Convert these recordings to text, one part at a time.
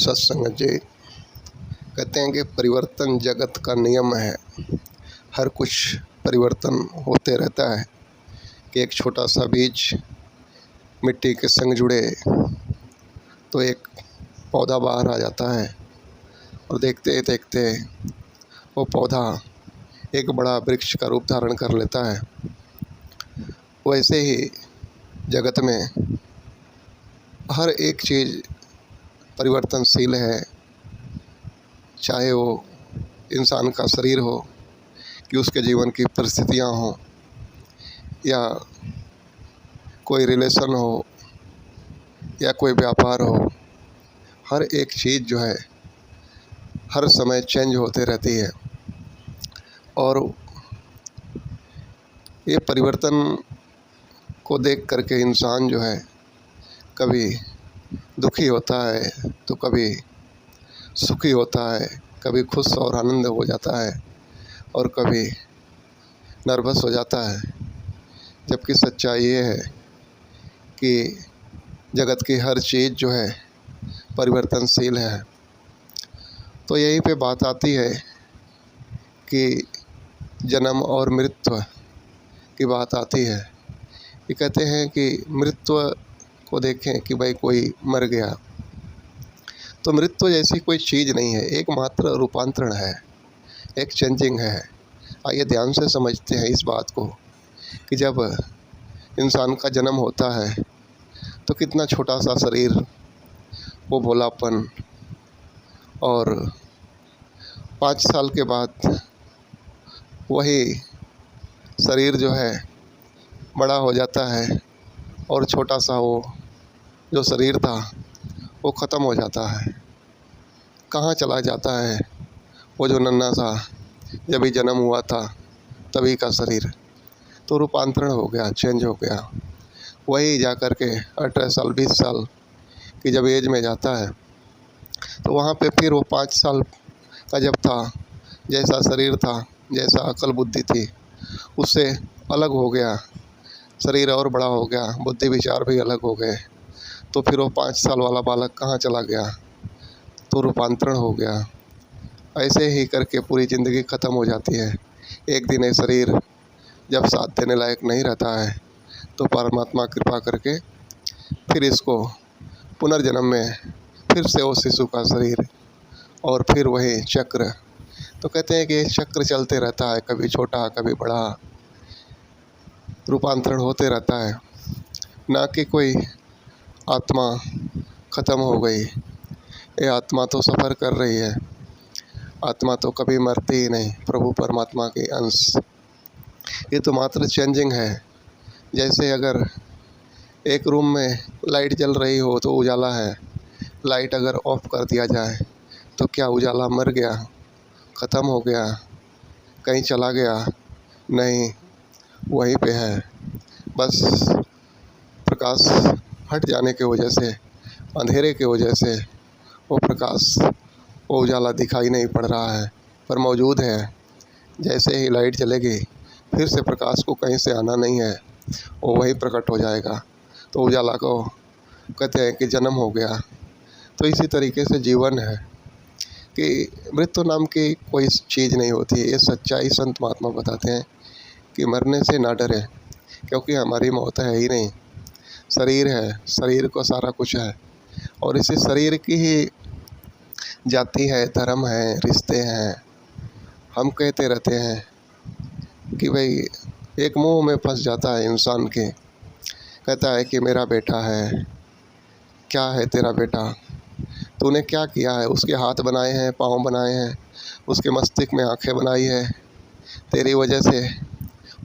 सत्संग जी कहते हैं कि परिवर्तन जगत का नियम है। हर कुछ परिवर्तन होते रहता है कि एक छोटा सा बीज मिट्टी के संग जुड़े तो एक पौधा बाहर आ जाता है और देखते देखते वो पौधा एक बड़ा वृक्ष का रूप धारण कर लेता है। वैसे ही जगत में हर एक चीज़ परिवर्तनशील है, चाहे वो इंसान का शरीर हो कि उसके जीवन की परिस्थितियाँ हों या कोई रिलेशन हो या कोई व्यापार हो। हर एक चीज़ जो है हर समय चेंज होते रहती है और ये परिवर्तन को देख करके इंसान जो है कभी दुखी होता है तो कभी सुखी होता है, कभी खुश और आनंद हो जाता है और कभी नर्वस हो जाता है। जबकि सच्चाई ये है कि जगत की हर चीज़ जो है परिवर्तनशील है। तो यहीं पे बात आती है कि जन्म और मृत्यु की बात आती है। ये कहते हैं कि मृत्यु को देखें कि भाई कोई मर गया तो मृत्यु जैसी कोई चीज़ नहीं है, एक मात्र रूपांतरण है, एक चेंजिंग है। आइए ध्यान से समझते हैं इस बात को कि जब इंसान का जन्म होता है तो कितना छोटा सा शरीर, वो भोलापन, और 5 साल के बाद वही शरीर जो है बड़ा हो जाता है और छोटा सा वो जो शरीर था वो ख़त्म हो जाता है। कहाँ चला जाता है वो जो नन्हा सा जब ही जन्म हुआ था तभी का शरीर, तो रूपांतरण हो गया, चेंज हो गया। वही जा कर के 18 साल 20 साल की जब एज में जाता है तो वहाँ पे फिर वो 5 साल का जब था, जैसा शरीर था, जैसा अकल बुद्धि थी, उससे अलग हो गया, शरीर और बड़ा हो गया, बुद्धि विचार भी अलग हो गए। तो फिर वो 5 साल वाला बालक कहाँ चला गया, तो रूपांतरण हो गया। ऐसे ही करके पूरी ज़िंदगी ख़त्म हो जाती है। एक दिन ये शरीर जब साथ देने लायक नहीं रहता है तो परमात्मा कृपा करके फिर इसको पुनर्जन्म में फिर से वो शिशु का शरीर और फिर वही चक्र। तो कहते हैं कि ये चक्र चलते रहता है, कभी छोटा कभी बड़ा, रूपांतरण होते रहता है। ना कि कोई आत्मा ख़त्म हो गई, ये आत्मा तो सफ़र कर रही है, आत्मा तो कभी मरती ही नहीं, प्रभु परमात्मा के अंश। ये तो मात्र चेंजिंग है। जैसे अगर एक रूम में लाइट जल रही हो तो उजाला है, लाइट अगर ऑफ कर दिया जाए तो क्या उजाला मर गया, ख़त्म हो गया, कहीं चला गया? नहीं, वहीं पे है। बस प्रकाश हट जाने की वजह से, अंधेरे की वजह से वो प्रकाश, वो उजाला दिखाई नहीं पड़ रहा है पर मौजूद है। जैसे ही लाइट जलेगी फिर से प्रकाश को कहीं से आना नहीं है, वो वहीं प्रकट हो जाएगा। तो उजाला को कहते हैं कि जन्म हो गया। तो इसी तरीके से जीवन है कि मृत्यु नाम की कोई चीज़ नहीं होती। ये सच्चाई संत महात्मा बताते हैं कि मरने से ना डरें, क्योंकि हमारी मौत है ही नहीं, शरीर है, शरीर को सारा कुछ है और इसी शरीर की ही जाति है, धर्म है, रिश्ते हैं। हम कहते रहते हैं कि भाई एक मुंह में फंस जाता है इंसान के, कहता है कि मेरा बेटा है। क्या है तेरा बेटा? तूने क्या किया है? उसके हाथ बनाए हैं, पाँव बनाए हैं, उसके मस्तिष्क में आंखें बनाई है, तेरी वजह से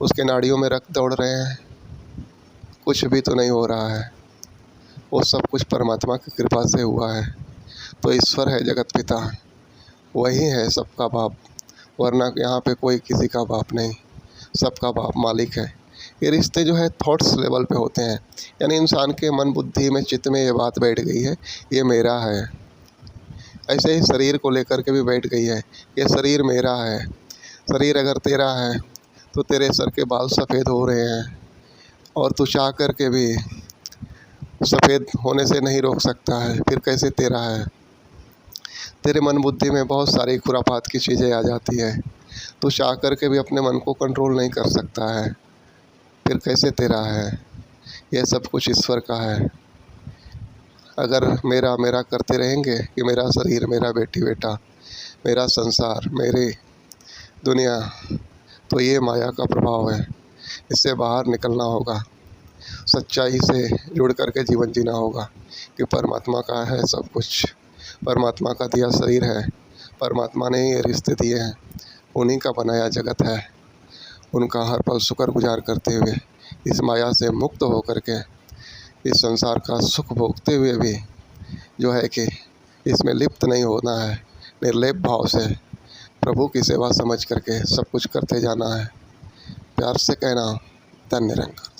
उसके नाड़ियों में रक्त दौड़ रहे हैं। कुछ भी तो नहीं हो रहा है, वो सब कुछ परमात्मा की कृपा से हुआ है। तो ईश्वर है जगत पिता, वही है सबका बाप, वरना यहाँ पे कोई किसी का बाप नहीं, सबका बाप मालिक है। ये रिश्ते जो है थॉट्स लेवल पे होते हैं, यानी इंसान के मन बुद्धि में, चित्त में ये बात बैठ गई है, ये मेरा है। ऐसे ही शरीर को लेकर के भी बैठ गई है, ये शरीर मेरा है। शरीर अगर तेरा है तो तेरे सर के बाल सफ़ेद हो रहे हैं और तू चाह कर के भी सफ़ेद होने से नहीं रोक सकता है, फिर कैसे तेरा है? तेरे मन बुद्धि में बहुत सारी खुरापात की चीज़ें आ जाती है। तू चाह कर के भी अपने मन को कंट्रोल नहीं कर सकता है। फिर कैसे तेरा है? यह सब कुछ ईश्वर का है। अगर मेरा मेरा करते रहेंगे कि मेरा शरीर, मेरा बेटी बेटा, मेरा संसार, मेरी दुनिया, तो ये माया का प्रभाव है। इससे बाहर निकलना होगा, सच्चाई से जुड़ कर के जीवन जीना होगा कि परमात्मा का है सब कुछ। परमात्मा का दिया शरीर है, परमात्मा ने ये रिश्ते दिए हैं, उन्हीं का बनाया जगत है। उनका हर पल शुक्रगुजार करते हुए इस माया से मुक्त होकर के इस संसार का सुख भोगते हुए भी जो है कि इसमें लिप्त नहीं होना है। निर्लेप भाव से प्रभु की सेवा समझ करके सब कुछ करते जाना है। प्यार से कहना, धन्य निरंकार।